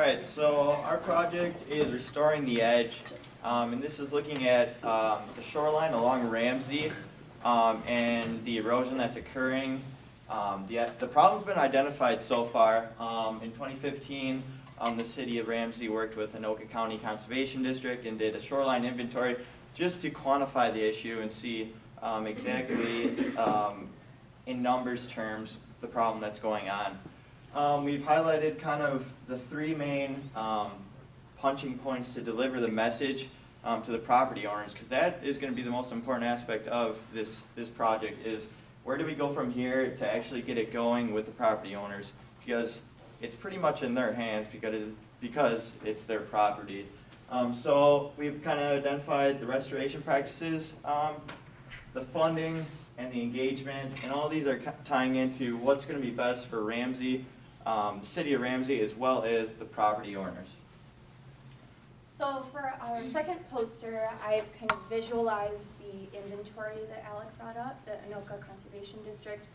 Alright, so our project is restoring the edge, and this is looking at the shoreline along Ramsey and the erosion that's occurring. The problem's been identified so far. In 2015, the city of Ramsey worked with Anoka County Conservation District and did a shoreline inventory just to quantify the issue and see exactly in numbers terms the problem that's going on. We've highlighted kind of the three main punching points to deliver the message to the property owners, because that is going to be the most important aspect of this project, is where do we go from here to actually get it going with the property owners, because it's pretty much in their hands because it's their property. So we've kind of identified the restoration practices, the funding, and the engagement, and all these are tying into what's going to be best for Ramsey, the city of Ramsey, as well as the property owners. So for our second poster, I've kind of visualized the inventory that Alec brought up, that Anoka Conservation District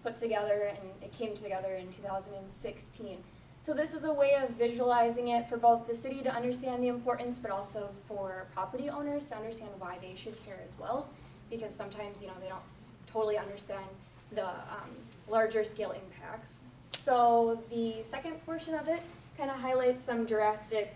put together, and it came together in 2016. So this is a way of visualizing it for both the city to understand the importance, but also for property owners to understand why they should care as well, because sometimes they don't totally understand the larger scale impacts. So the second portion of it kind of highlights some dramatic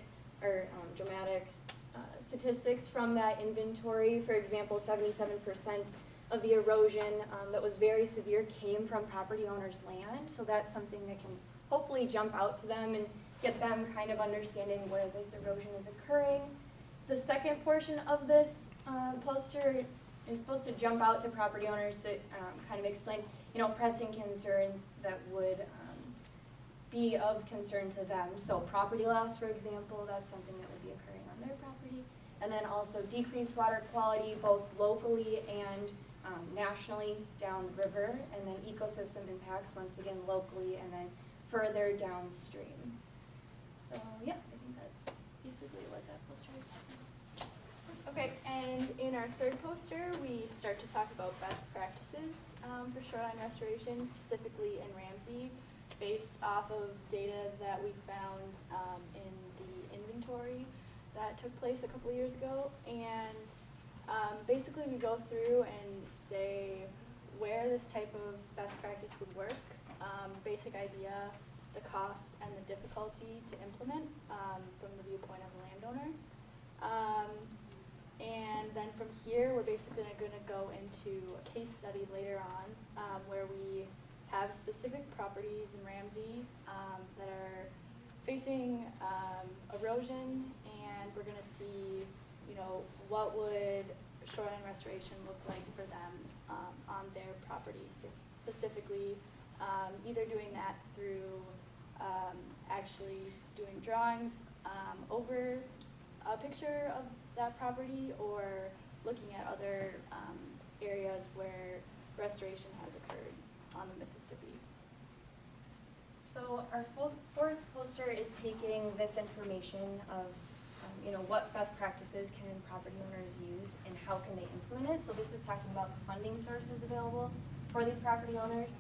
statistics from that inventory. For example, 77% of the erosion that was very severe came from property owners' land. So that's something that can hopefully jump out to them and get them kind of understanding where this erosion is occurring. The second portion of this poster is supposed to jump out to property owners to kind of explain, pressing concerns that would be of concern to them. So property loss, for example, that's something that would be occurring on their property. And then also decreased water quality, both locally and nationally down the river. And then ecosystem impacts, once again, locally and then further downstream. So yeah, I think that's basically what that poster is. Okay, and in our third poster, we start to talk about best practices for shoreline restoration, specifically in Ramsey, based off of data that we found in the inventory that took place a couple of years ago. And basically we go through and say where this type of best practice would work, basic idea, the cost and the difficulty to implement from the viewpoint of a landowner. And then from here, we're basically going to go into a case study later on where we have specific properties in Ramsey that are facing erosion, and we're going to see, what would shoreline restoration look like for them on their properties, specifically either doing that through actually doing drawings over a picture of that property, or looking at other areas where restoration has occurred on the Mississippi. So our fourth poster is taking this information of what best practices can property owners use and how can they implement it. So this is talking about the funding sources available for these property owners.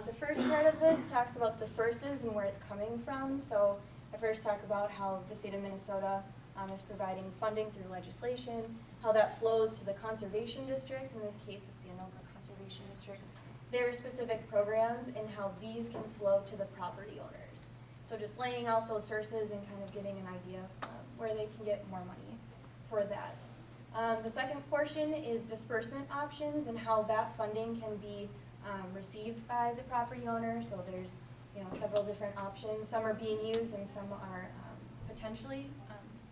The first part of this talks about the sources and where it's coming from. So I first talk about how the state of Minnesota is providing funding through legislation, how that flows to the conservation districts. In this case, it's the Anoka Conservation District. Their specific programs and how these can flow to the property owners. So just laying out those sources and kind of getting an idea of where they can get more money for that. The second portion is disbursement options and how that funding can be received by the property owner. So there's several different options. Some are being used and some are potentially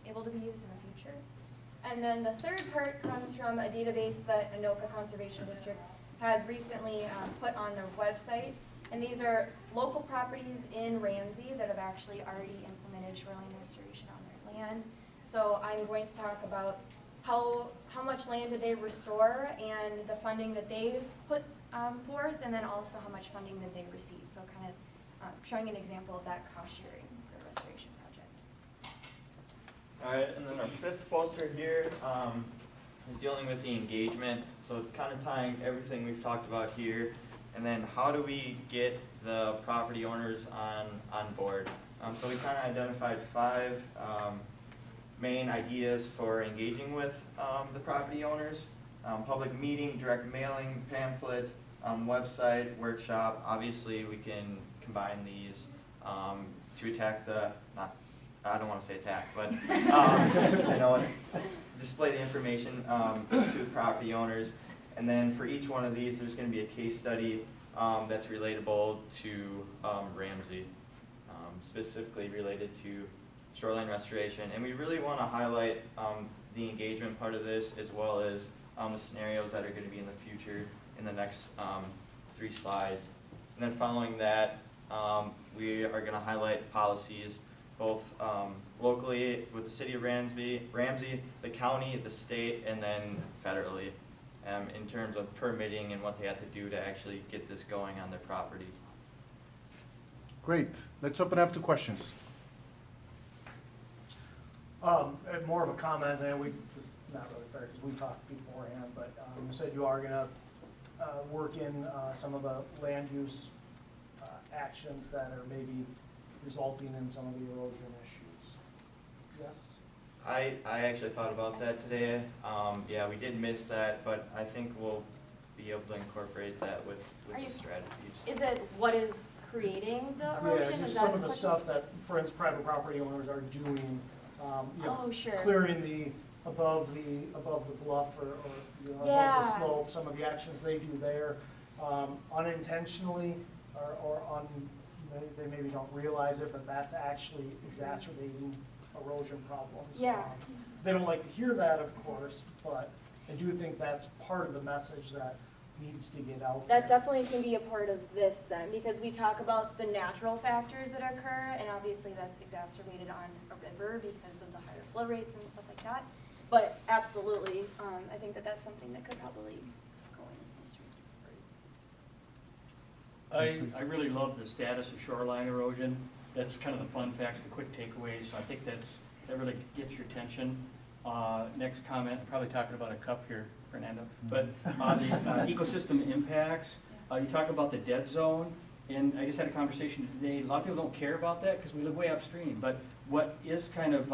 able to be used in the future. And then the third part comes from a database that Anoka Conservation District has recently put on their website. And these are local properties in Ramsey that have actually already implemented shoreline restoration on their land. So I'm going to talk about how much land did they restore and the funding that they put forth, and then also how much funding did they receive. So kind of showing an example of that cost sharing for a restoration project. All right, and then our fifth poster here is dealing with the engagement. So kind of tying everything we've talked about here And then how do we get the property owners on board? So we kind of identified 5 main ideas for engaging with the property owners. Public meeting, direct mailing, pamphlet, website, workshop. Obviously, we can combine these to attack the, I don't want to say attack, but you know, display the information to the property owners. And then for each one of these, there's going to be a case study that's relatable to Ramsey, specifically related to shoreline restoration. And we really want to highlight the engagement part of this, as well as the scenarios that are going to be in the future in the next 3 slides. And then following that, we are going to highlight policies both locally with the city of Ramsey, the county, the state, and then federally in terms of permitting and what they have to do to actually get this going on their property. Great. Let's open up to questions. More of a comment, and this is not really fair because we talked beforehand, but you said you are gonna work in some of the land use actions that are maybe resulting in some of the erosion issues. Yes? I actually thought about that today. Yeah, we did miss that, but I think we'll be able to incorporate that with Are the you- strategies. Is it what is creating the erosion? Yeah, Is just that some the of the question? stuff that, for instance, private property owners are doing, you know, Oh, sure. clearing the, above the bluff or you know, above Yeah. the slope, some of the actions they do there, unintentionally or they maybe don't realize it, but that's actually exacerbating erosion problems. Yeah. They don't like to hear that, of course, but I do think that's part of the message that needs to get out there. That definitely can be a part of this then, because we talk about the natural factors that occur, and obviously that's exacerbated on a river because of the higher flow rates and stuff like that. But absolutely, I think that that's something that could probably go in as most. I really love the status of shoreline erosion. That's kind of the fun facts, the quick takeaways, so I think that really gets your attention. Next comment, I'm probably talking about a cup here, Fernando, but the ecosystem impacts, you talk about the dead zone, and I just had a conversation today, a lot of people don't care about that because we live way upstream, but what is kind of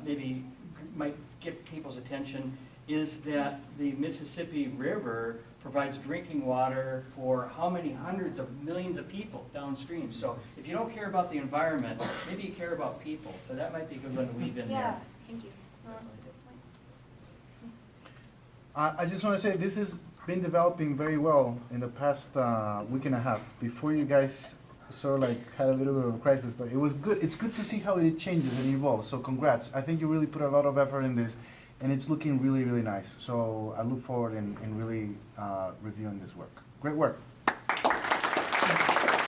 maybe might get people's attention is that the Mississippi River provides drinking water for how many hundreds of millions of people downstream. So if you don't care about the environment, maybe you care about people. So that might be a good one to weave in Yeah, there. thank you. No, that's a good point. I just want to say this has been developing very well in the past week and a half. Before you guys sort of like had a little bit of a crisis, but it was good. It's good to see how it changes and evolves. So congrats. I think you really put a lot of effort in this, and it's looking really, really nice. So I look forward in really reviewing this work. Great work.